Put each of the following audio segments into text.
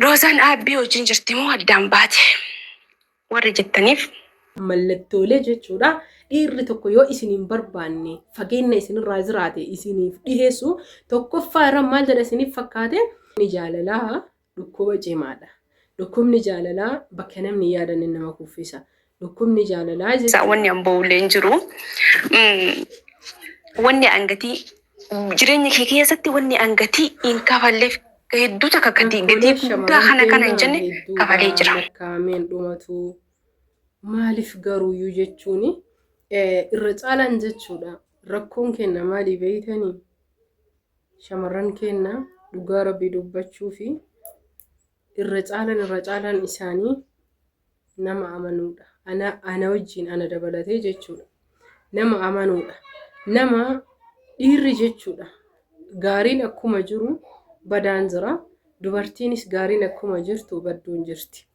Roosaan Aabbii wajjin jirti moo addaan baate? Warri jettaniif mallattoolee jechuudha. Dhiirri tokko yoo isin hin barbaanne fageenya isinirraa jiraate isiniif dhiheessu tokkoffaa irra maal jedha isiniif fakkaate? Ni jaalalaa dhukkuba cimaadha. Dhukkubni jaalalaa bakka namni yaadanne nama kuffisa. Dhukkubni jaalalaa jechuudha. Wanni amboolee hin jiru. Wanni angatii jireenya kee keessatti wanni angatii hin kafalleef hedduu takka gatii guddaa kana hin jenne kafalee jira. Kaameen dhumatu. Maaliif garuuyyuu jechuun irra caalaan jechuudha. Rakkoon kenna maalii beeytanii? Shamarran kenna dhugaa rabbii dubbachuu fi irra caalaan isaanii nama amanuudha. Ana wajjin ana dabalatee jechuudha. Nama amanuudha. Nama dhiirri jechuudha. Gaariin akkuma jiru badaan jira. Dubartiinis gaariin akkuma jirtu badduun jirti.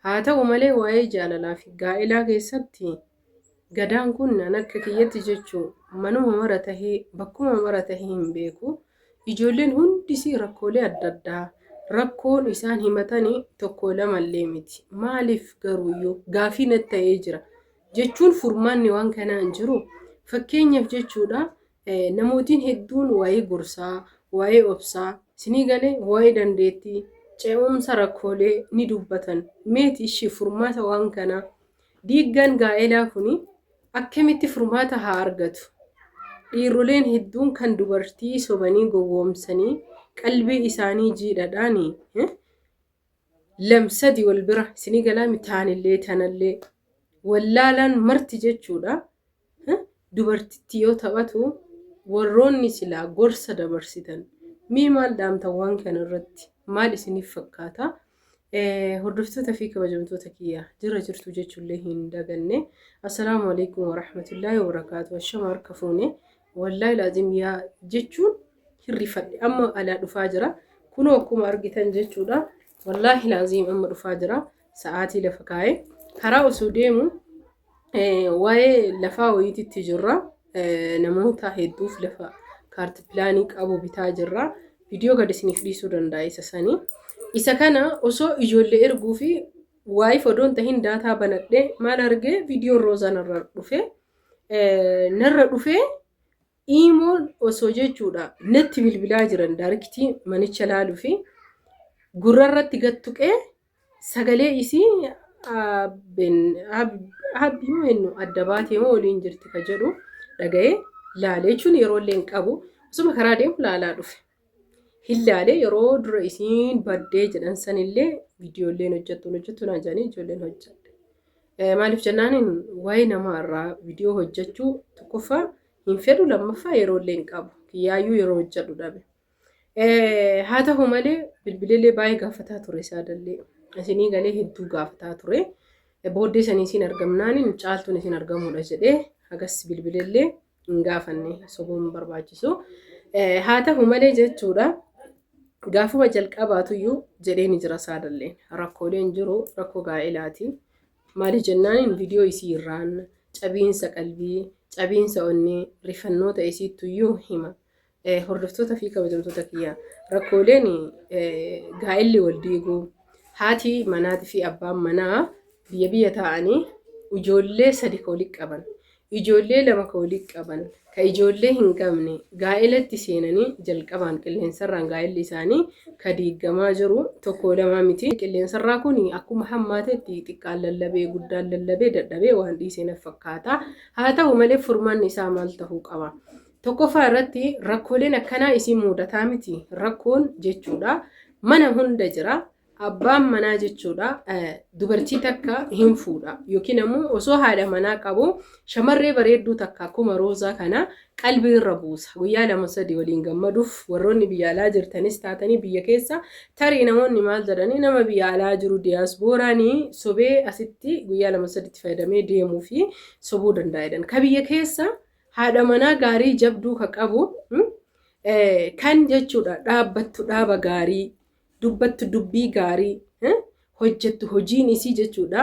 Haa ta'u malee waa'ee jaalalaa fi gaa'elaa keessatti gadaan kun akka kiyyatti jechuun manuma mara tahee bakkuma mara tahee hin beeku. Ijoolleen hundisii rakkoolee adda addaa rakkoon isaan himatanii tokko lamallee miti. Maaliif garuuyyuu gaafii natti ta'ee jira jechuun furmaanni waan kanaa hin jiru. Fakkeenyaaf jechuudha namootiin hedduun waa'ee gorsaa, waa'ee obsaa, sinii galee waa'ee dandeettii. Ce'umsa rakkoolee ni dubbatan. Meeti ishii furmaata waan kanaa diiggan gaa'elaa kuni akkamitti furmaata haa argatu? Dhiiroleen hedduun kan dubartii sobanii gowwoomsanii qalbii isaanii jiidhadhaani lamsadi wal bira isinii galaa mitaanillee tanallee wallaalaan marti jechuudha. Dubartitti yoo taphatu warroonni silaa gorsa dabarsitan mii maal dhaamtan waan kana irratti? Maal isiniif fakkaata? Hordoftoota fi kabajamtoota kiyyaa jirtu jechuullee hin daganne. Assalaamu alaikum warahmatullaahi wabarakaatu. Ashama harka fuune wallaahi laazim yaa jechuun hirrifadhe amma alaa dhufaa jira. Kunoo akkuma argitan jechuudha. Wallaahi laazim amma dhufaa jira. Sa'aatii lafa kaa'ee karaa osoo deemu waa'ee lafaa wayiititti jirra. Namoota hedduuf lafa kaarti pilaanii qabu bitaa jirra. Video gad isiniif dhiisuu danda'a isa sanii. Isa kana osoo ijoollee erguu fi waa'ee odoon tahin daataa banadhee maal argee viidiyoon roozaa narra dhufee iimoon osoo jechuudha natti bilbilaa jiran daariktii manicha laaluu fi gurrarratti gattuqee sagalee isii abbimoo hennu adda baatee moo waliin jirti ka jedhu dhaga'ee laalee jechuun yeroo illee hin qabu osuma karaa deemu laalaa dhufe. Hillaalee yeroo dura isiin baddee jedhan sanillee viidiyooleen hojjettu naan jedhanii ijoolleen hojjette. Maaliif jennaaniin waa'ee namaarraa viidiyoo hojjechuu tokkoffaa hin fedhu lammaffaa yeroo illee hin qabu. Kiyyaayyuu yeroo hojjedhu dhabe. Haa ta'u malee bilbileellee baay'ee gaafataa ture isaadallee. Isinii galee hedduu gaafataa ture. Booddee sanii isin argamnaaniin caaltuun isin argamuudha jedhee hagas bilbileellee hin gaafanne sobuun barbaachisu. Haa ta'u malee jechuudha. Gaafuma jalqabaatuyyuu jedheen jira saadalleen rakkooleen jiru rakkoo gaa'elaati. Maali jennaaniin viidiyoo isii irraan cabiinsa qalbii, cabiinsa onnee, rifannoota isiittuyyuu hima. Hordoftoota fi kabajamtoota kiyyaa rakkooleen gaa'elli wal diiguu haati manaatii fi abbaan manaa biyya taa'anii ijoollee 3 ka walitti qaban, ijoollee 2 ka walitti qaban. Ka ijoollee hin qabne gaa'elatti seenanii jalqabaan qilleensarraan gaa'elli isaanii ka diigamaa jiru tokko lama miti. Qilleensarraa kun akkuma hammaatetti xiqqaan lallabee guddaan lallabee dadhabee waan dhiisee fakkaata. Haa ta'u malee furmaanni isaa maal ta'uu qaba? Tokkoffaa irratti rakkooleen akkanaa isin mudataa miti. Rakkoon jechuudha mana hunda jira. Abbaan manaa jechuudha dubartii takka hin fuudha yookiin ammoo osoo haadha manaa qabu shamarree bareedduu takka akkuma roozaa kana qalbii irra buusa. Guyyaa 2-3 waliin gammaduuf warroonni biyya alaa jirtanis taatanii biyya keessa tarii namoonni maal jedhanii nama biyya alaa jiru diyaaspooranii sobee asitti guyyaa 2-3 fayyadamee deemuu fi sobuu danda'edhan. Ka biyya keessa haadha manaa gaarii jabduu ka qabu kan jechuudha dhaabbattu dhaaba gaarii. Dubbattu dubbii gaarii hojjettu hojiin isii jechuudha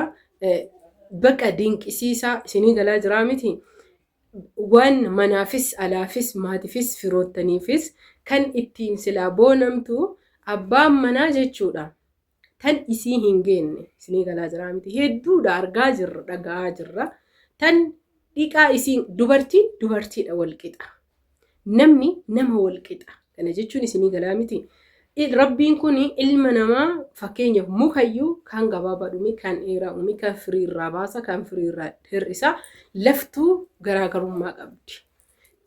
baqa dinqisiisaa isinii galaa jiraa miti. Waan manaafis alaafis maatiifis firoottaniifis kan ittiin silaa boonamtu abbaan manaa jechuudha. tan isii hin geenne isinii galaa jira miti hedduudha argaa jirra dhagaa jirra tan dhiqaa isiin dubartiin dubartiidha walqixa namni nama walqixa kana jechuun isinii galaa miti. Rabbiin kun ilma namaa fakkeenyaaf mukayyuu kan gabaabaa dhume kan dheeraa uume kan firii irraa baasa kan firii irraa hir'isa laftuu garaagarummaa qabdi.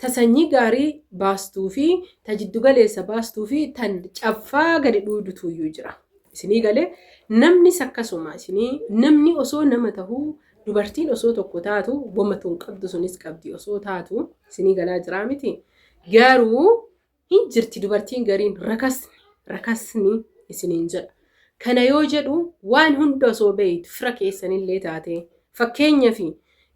Tasanyii gaarii baastuu fi ta jiddu galeessa baastuu fi tan caffaa gadi dhuudutuyyuu jira. Isinii galee namnis akkasuma isinii namni osoo nama tahuu dubartiin osoo tokko taatu bommatuun qabdu sunis qabdi osoo taatu isinii galaa jira miti. Garuu hin jirti dubartiin gariin rakasni isiniin jedha. Kana yoo jedhu waan hunda osoo beeytu fira keessanillee taate fakkeenyaaf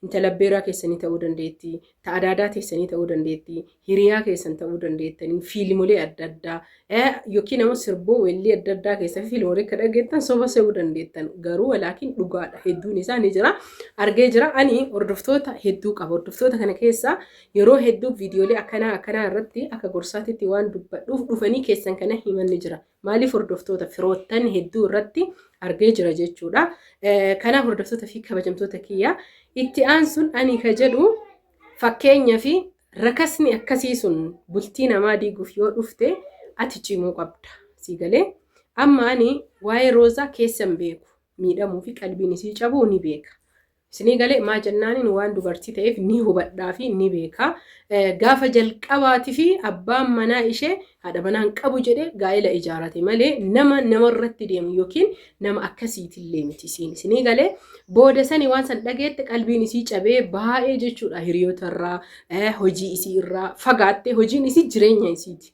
intala beeraa keessanii ta'uu dandeetti, ta'adaadaa keessanii ta'uu dandeetti, hiriyaa keessan ta'uu dandeettanii fiilmolee adda addaa yookiin ammoo sirboo weellii adda addaa keessa fiilmolee akka dhageettan soba ta'uu dandeettan garuu walaakin dhugaadha hedduun isaa ni jira argee jira ani hordoftoota hedduu qaba hordoftoota kana keessa yeroo hedduu viidiyoolee akkanaa irratti akka gorsaatitti waan dubbadhuuf dhufanii keessan kana himanni jira maaliif hordoftoota firoottan hedduu irratti argee jira jechuudha kanaaf hordoftoota fi kabajamtoota kiyya itti aansun ani ka jedhu fakkeenyaa fi rakasni akkasii sun bultii namaa diiguuf yoo dhufte ati cimuu qabda si galee amma ani waa'ee roozaa keessan beeku miidhamuu fi qalbiin isii cabuu ni beeka isinii galee maa jennaaniin waan dubartii ta'eef ni hubadhaa fi ni beeka gaafa jalqabaatii fi abbaan manaa ishee haadha manaan qabu jedhe gaa'ela ijaarate malee nama irratti deemu yookiin nama akkasiitillee miti isinii galee booda sanii waan san dhageette qalbiin isii cabee baay'ee jechuudha hiriyoota irraa hojii isii irraa fagaatte hojiin isii jireenya isiiti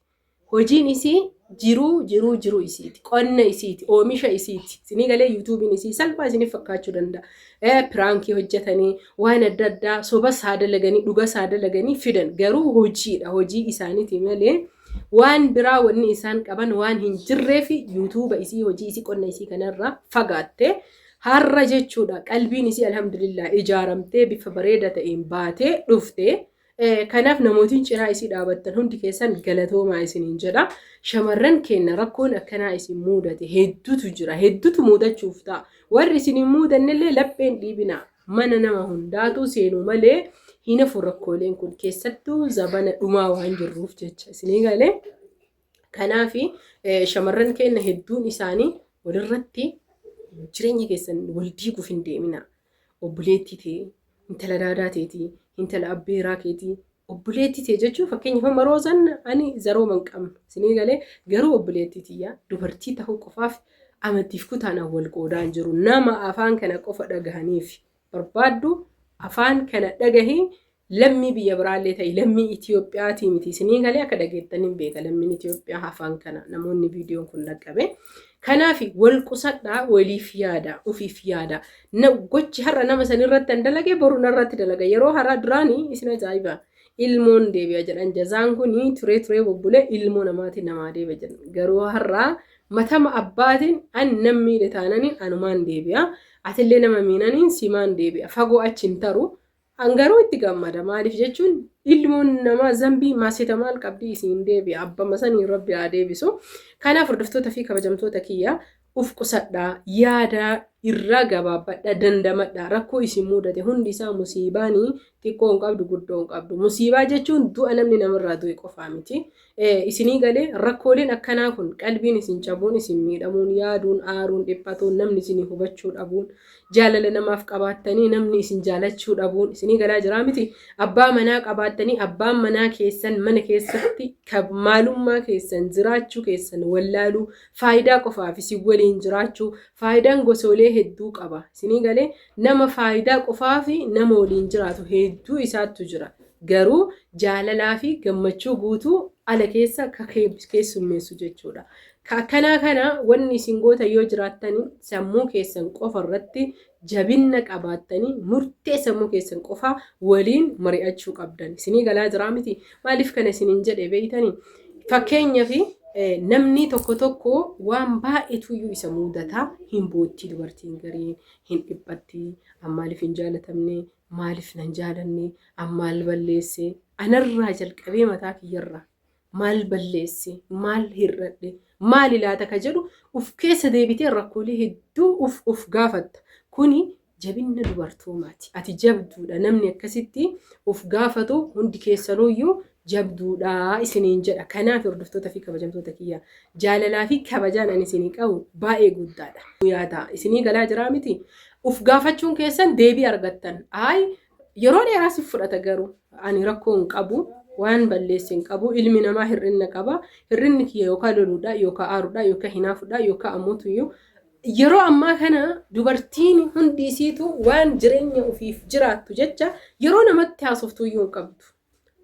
hojiin isii jiruu isiiti qonna isiiti oomisha isiiti isinii galee yuutuubiin isii salphaa isiniif fakkaachuu danda'a piraankii hojjetanii waan adda addaa soba saadalaganii dhuga saadalaganii fidan garuu hojiidha hojii isaaniiti malee waan biraa wanni isaan qaban waan hin jirreef yuutuuba isii hojii isii qonna isii kanarraa fagaatte har'a jechuudha qalbiin isii alhamdulillah ijaaramtee bifa bareeda ta'een baatee dhufte kanaaf namootiin ciraa isii dhaabattan hundi keessan galatoomaa isiniin jedha shamarran keenya rakkoon akkanaa isin mudate hedduutu jira hedduutu mudachuuf ta'a warri isin mudannellee lapheen dhiibina mana nama hundaatu seenu malee hina furakkooleen kun keessattuu zabana dhumaa waan jirruuf jecha isinii galee kanaaf shamarran keenya hedduun isaanii walirratti jireenya keessan wal diiguuf hin deemina obboleettii ta'e intala daadaa ta'eeti intala abbeeraa keetii obboleettii ta'e jechuun fakkeenyaaf maroozan ani zaroo man qabnu isinii galee garuu obboleettii tiyya dubartii ta'uu qofaaf amantiif kutaanaan wal qoodaan jiru nama afaan kana qofa dhagahaniif barbaaddu afaan kana dhagahee lammii biyya biraallee ta'e lammii Itiyoophiyaatii miti isinii galee akka dhageettaniin beeka lammiin Itiyoophiyaa afaan kana namoonni viidiyoon kun dhaqqabe kanaaf wal qusadhaa waliif yaada ufiif yaada gochi har'a nama sanirratti an dalage boru narratti dalaga yeroo har'a duraanii isin ajaa'iba ilmoon deebi'a jedhan jazaan kun turee bobbulee ilmoo namaati namaa deebi'a jedhan garuu har'a matama abbaatiin an namni taananiin anumaan deebi'a atillee nama miinaniin simaan deebi'a fagoo achiin taru angaruu itti gammada maaliif jechuun ilmoon namaa zambii maasita maal qabdi isiin deebi'a abbama sanii rabbi haa deebisu kanaaf hordoftoota fi kabajamtoota kiyya uf qusadhaa yaada irraa gabaabbadha dandamadha rakkoo isin mudate hundi isaa musiibaanii xiqqoo hin qabdu guddoo hin qabdu musiibaa jechuun du'a namni namarraa du'e qofaa miti isinii galee rakkooleen akkanaa kun qalbiin isin cabuun isin miidhamuun yaaduun aaruun dhiphatuun namni isin hubachuu dhabuun jaalala namaaf qabaattanii namni isin jaalachuu dhabuun isinii galaa jira miti abbaa manaa qabaattanii abbaan manaa keessan mana keessatti maalummaa keessan jiraachuu keessan wallaaluu faayidaa qofaaf isin waliin jiraachuu faayidaan gosoolee hedduu qaba isinii galee nama faayidaa qofaa fi nama waliin jiraatu hedduu isaatu jira garuu jaalalaa fi gammachuu guutuu ala keessa keessummeessu jechuudha kana wanni isin goota yoo jiraattanii sammuu keessan qofa irratti jabinna qabaattanii murtee sammuu keessan qofa waliin mari'achuu qabdan isinii galaa jira miti maaliif kana isiniin jedhe beeytanii fakkeenyaaf namni tokko waan baay'eetu isa mudataa hin boottii dubartiin garii hin dhiphatti ammaaliif hin jaalatamne maaliif nan jaalanne ammaal balleesse anarraa jalqabee mataa kiyyarraa maal balleesse maal hir'adhe maali laata ka jedhu uf keessa deebitee rakkoolee hedduu uf gaafatta. Kuni jabinna dubartoomaati. Ati jabduudha. Namni akkasitti uf gaafatu hundi keessanuyyuu jabduudha isiniin jedha. Kanaaf hordoftoota fi kabajamtoota kiyya jaalalaa fi kabajaan ani isinii qabu baay'ee guddaadha. Yaada isinii galaa jira miti. Uf gaafachuun keessan deebii argattan. Yeroo dheeraa si fudhata garuu ani rakkoo hin qabu. Waan balleessi hin qabu. Ilmi namaa hir'ina qaba. Hir'inni kiyya yookaan loluudha yookaan aaruudha yookaan hinaafuudha yookaan ammuutuyyuu yeroo ammaa kana dubartiin hundi isiitu waan jireenya ofiif jiraattu jecha yeroo namatti haasoftuyyuu hin qabdu.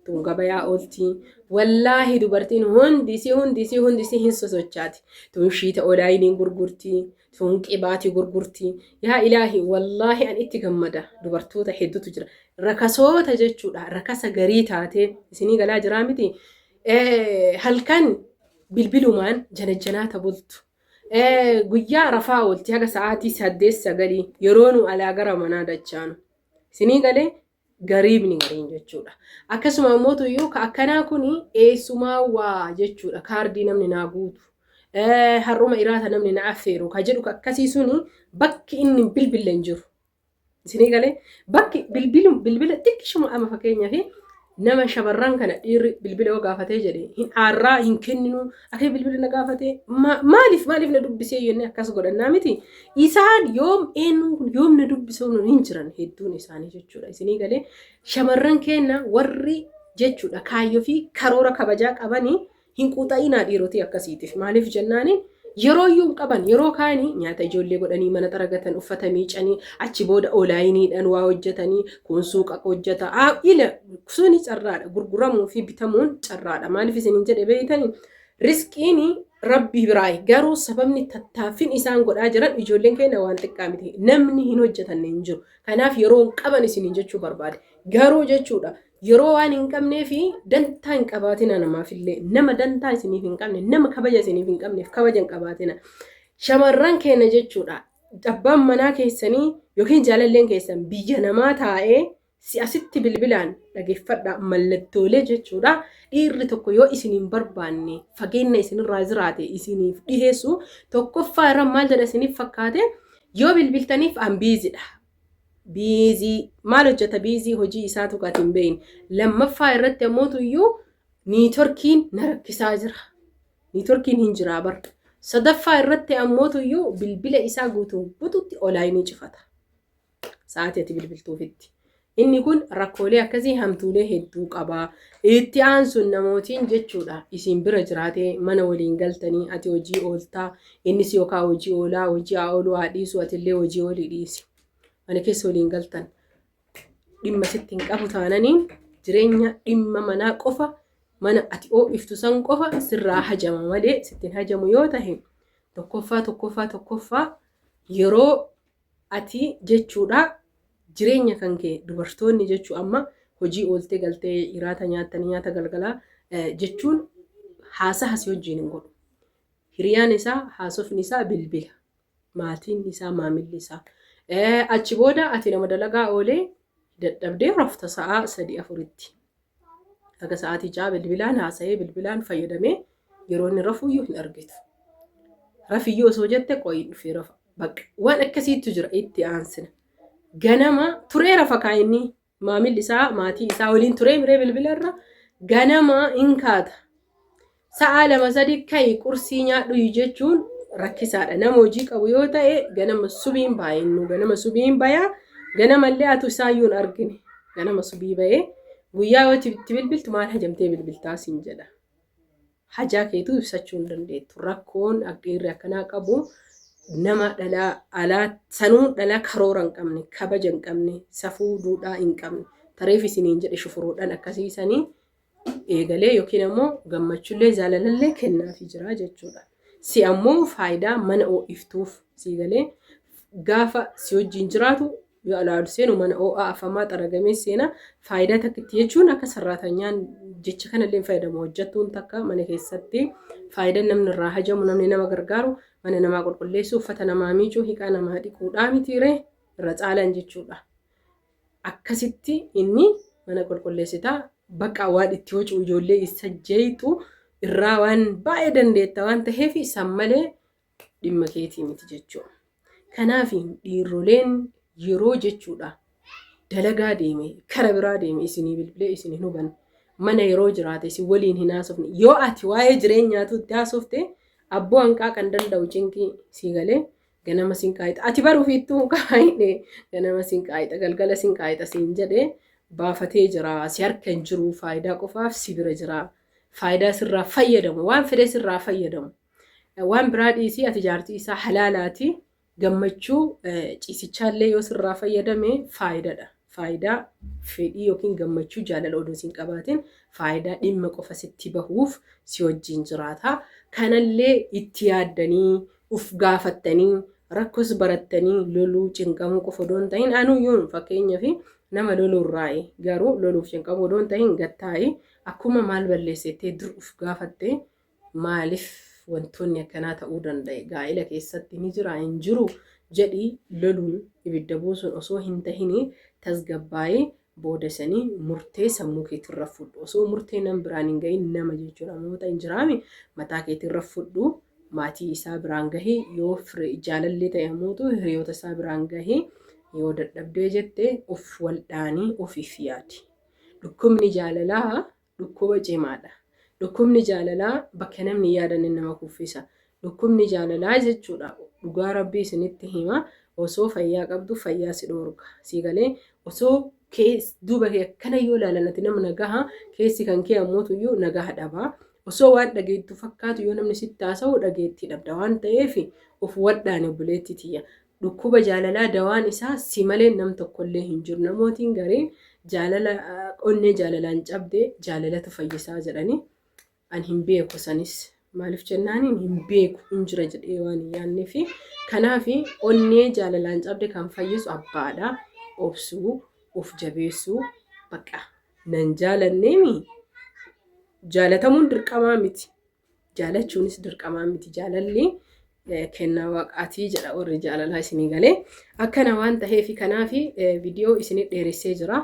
Tun gabayaa ooltii. Wallaahi dubartiin hundi isii hin sosochaati. Tun shiita olaayiniin gurgurtii. Tun qibaatii gurgurtii. Yaa ilaahi wallaahi an itti gammada. Dubartoota hedduutu jira. Rakasoota jechuudha. Rakasa garii taatee isinii galaa jiraa miti. Halkan bilbilumaan janajjanaata bultu. Guyyaa rafaa ooltii haga sa'aatii 8-9 yeroo nu alaa gara manaa dachaanu. Isinii galee gariibni gariin jechuudha. Akkasuma immoo ka akkanaa kuni eessumaa waa jechuudha. Kaardii namni naa guutu. Har'uma iraata namni na affeeru ka jedhu akkasii suni bakki inni bilbila hin jiru. Isinii galee bakki bilbila xiqqishuma ama fakkeenyaaf nama shamarran kana dhiirri bilbila yoo gaafatee jedhe hin aarraa hin kenninu akka bilbila na gaafatee maaliif na dubbisee yennee akkas godhannaa miti. Isaan yoom na dubbisuu hin jiran hedduun isaanii jechuudha. Isinii galee shamarran keenya warri jechuudha kaayyoo fi karoora kabajaa qabanii hin quuxa'inaa dhiirotii akkasiitiif. Maaliif jennaani yeroo iyyuu qaban yeroo kaanii nyaata ijoollee godhanii mana xaragatan uffata miicanii achi booda olaayiniidhaan waa hojjetanii kun suuqa hojjeta. Suni carraadha. Gurguramuu fi bitamuun carraadha. Maaliif isiniin jedhe beeytanii riskiin rabbii biraayi. Garuu sababni tattaaffin isaan godhaa jiran ijoolleen keenya waan xiqqaa miti. Namni hin hojjetanne hin jiru. Kanaaf yeroo hin qaban isiniin jechuu barbaade. Garuu jechuudha yeroo waan hin qabnee fi dantaa hin qabaatina namaafillee nama dantaa isiniif hin qabne nama kabaja isiniif hin qabneef kabaja hin qabaatina. Shamarran keenya jechuudha abbaan manaa keessanii yookiin jaalalleen keessan biyya namaa taa'ee si'asitti bilbilaan dhageeffadha mallattoolee jechuudha. Dhiirri tokko yoo isiniin barbaanne fageenya isinirraa jiraate isiniif dhiheessu tokkoffaa irra maal jedha isiniif fakkaate yoo bilbiltaniif ambiizidha. Biizii maal hojjeta biizii hojii isaa tuqaatiin beeyin. Lammaffaa irratti ammoo niitorkiin na rakkisaa jira. Niitorkiin hin jiraa bar. Sadaffaa irratti ammoo bilbila isaa guutuun bututti olaayinii cifata. Sa'aatii ati bilbiltuufitti. Inni kun rakkoolee akkasii hamtuulee hedduu qabaa. Itti aansuun namootiin jechuudha. Isin bira jiraatee mana waliin galtanii ati hojii ooltaa. Innis yookaan hojii oolaa hojii haa ooluu haa dhiisu atillee hojii oolii dhiisi. Mana keessa waliin galtan dhimma sitti hin qabu taananii jireenya dhimma manaa qofa mana ati iftu san qofa sirraa hajama malee sittiin hajamu yoo tahe tokkoffaa yeroo ati jechuudha jireenya kan kee dubartoonni jechuu amma hojii ooltee galtee iraata nyaatanii nyaata galgalaa jechuun haasaa si wajjin hin godhu. Hiriyaan isaa haasofni isaa bilbila maatiin isaa maamilli isaa. Achi booda ati nama dalagaa oolee dadhabdee rafta sa'a 3-4tti. Akka sa'aatii 6 bilbilaan haasa'ee bilbilaan fayyadamee yeroo inni rafuyyuu hin argitu. Rafiyyuu osoo jette qoyi dhufee rafa. Bakka waan akkasiitu jira itti aansina. Ganama turee rafa kaayinni maamilli isaa maatii isaa waliin turee miree bilbilarra ganama hin kaata. Sa'a 2-3 kayi qursii nyaadhu jechuun rakkisaadha. Nama hojii qabu yoo ta'e ganama subiin baay'innu ganama subiin bayaa ganamallee atu isaayyuu hin argine ganama subii bayee guyyaa yoo itti bilbiltu maal hajamtee bilbiltaa siin jedha. Hajaa keetu ibsachuu hin dandeettu. Rakkoon dhiirri akkanaa qabu nama dhalaa alaa sanuu dhalaa karoora hin qabne kabaja hin qabne safuu duudhaa hin qabne tareef isiniin jedhe shufuruudhaan akkasiisanii eegalee yookiin ammoo gammachuullee jaalalallee kennaafii jira jechuudha. Si ammoo faayidaa mana ho'iftuuf si galee gaafa si wajjin jiraatu yoo alaalu seenu mana ho'aa afamaa xaragamee seena faayidaa takkitti jechuun akka sarraatanyaan jecha kanallee fayyadamu hojjettuun takka mana keessatti faayidaan namni irraa hajamu namni nama gargaaru mana namaa qulqulleessu uffata namaa miicuu hiikaa namaa dhiquudhaa mitiiree irra caalan jechuudha. Akkasitti inni mana qulqulleessitaa bakka waan itti hojii ijoollee isa jeetu irraa waan baay'ee dandeetta waan ta'eef san malee dhimma keetii miti jechuudha. Kanaaf dhiirroleen yeroo jechuudha dalagaa deeme kara biraa deeme isinii bilbilee isinii huban mana yeroo jiraate isin waliin hin haasofne yoo ati waa'ee jireenyaatu itti haasofte abboo hanqaa kan danda'u cinqii sii galee ganama siin qaayita ati baruuf ittuu qaayine ganama siin qaayita galgala siin qaayita siin jedhee baafatee jira si harka hin jiru faayidaa qofaaf si bira jira faayidaa sirraa fayyadamu waan fedhe sirraa fayyadamu waan biraa dhiisii ati jaartii isaa halaalaati gammachuu ciisichaallee yoo sirraa fayyadame faayidaadha. Faayidaa fedhii yookiin gammachuu jaalala oduu siin qabaatiin faayidaa dhimma qofa sitti bahuuf si wajjin jiraata. Kanallee itti yaaddanii uf gaafattanii rakkoos barattanii loluu cinqamuu qofa odoo hin ta'in anuyyuun fakkeenyaaf nama loluurraayi garuu loluuf cinqamuu odoo hin ta'in gattaayi akkuma maal balleessitee dur uf gaafattee maaliif wantoonni akkanaa ta'uu danda'e gaa'ela keessatti ni jira hin jiru jedhii loluun ibidda buusuun osoo hin tahini tasgabbaa'ee boodasanii murtee sammuu keetirra fudhu osoo murtee nam biraan hin gahin nama jechuudha namoota hin jiraami mataa keetirra fudhu maatii isaa biraan gahee yoo jaalallee ta'e mootu hiriyoota isaa biraan gahee yoo dadhabdee jettee of waldhaanii ofiif yaadi. Dhukkubni jaalalaa dhukkuba cimaadha. Dhukkubni jaalalaa bakka namni yaadan nama kuffisa. Dhukkubni jaalalaa jechuudha dhugaa rabbii isinitti hima osoo fayyaa qabdu fayyaa si dhoorga. Si galee osoo duuba akkana yoo ilaalanati nama nagaha keessi kan kee ammootuyyuu nagaha dhabaa. Osoo waan dhageettu fakkaatu yoo namni sitti haasa'u dhageettii dhabda waan ta'eef of waldhaan obboleetti tiyya. Dhukkuba jaalalaa dawaan isaa si malee nam tokkollee hin jiru. Namootiin gariin jaalala onnee jaalalaan cabdee jaalalatu fayyisaa jedhanii an hin beeku sanis maaliif jennaaniin hin beeku hin jira jedhee waan hin yaadnee fi kanaaf onnee jaalalaan cabde kan fayyisu abbaadha. Obsuu of jabeessuu bakka nan jaalanneemi. Jaalatamuun dirqamaa miti. Jaalachuunis dirqamaa miti. Jaalalli kennaa waaqaatii jedha warri jaalalaa isinii galee. Akkana waan ta'eef kanaaf viidiyoo isinii dheeressee jira.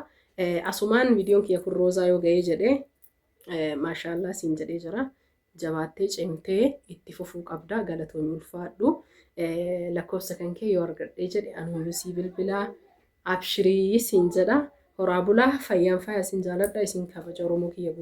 Asumaan viidiyoon kiyya kun roozaa yoo ga'ee jedhee maashaallah siin jedhee jira. Jabaattee cimtee itti fufuu qabda galatoomii ulfaadhu. Lakkoofsa kan kee yoo argadhee jedhe anuun sii bilbilaa abshirii siin jedha. Horaa bulaa fayyaan fayyaa siin jaaladha isin kabaja Oromoo kiyya.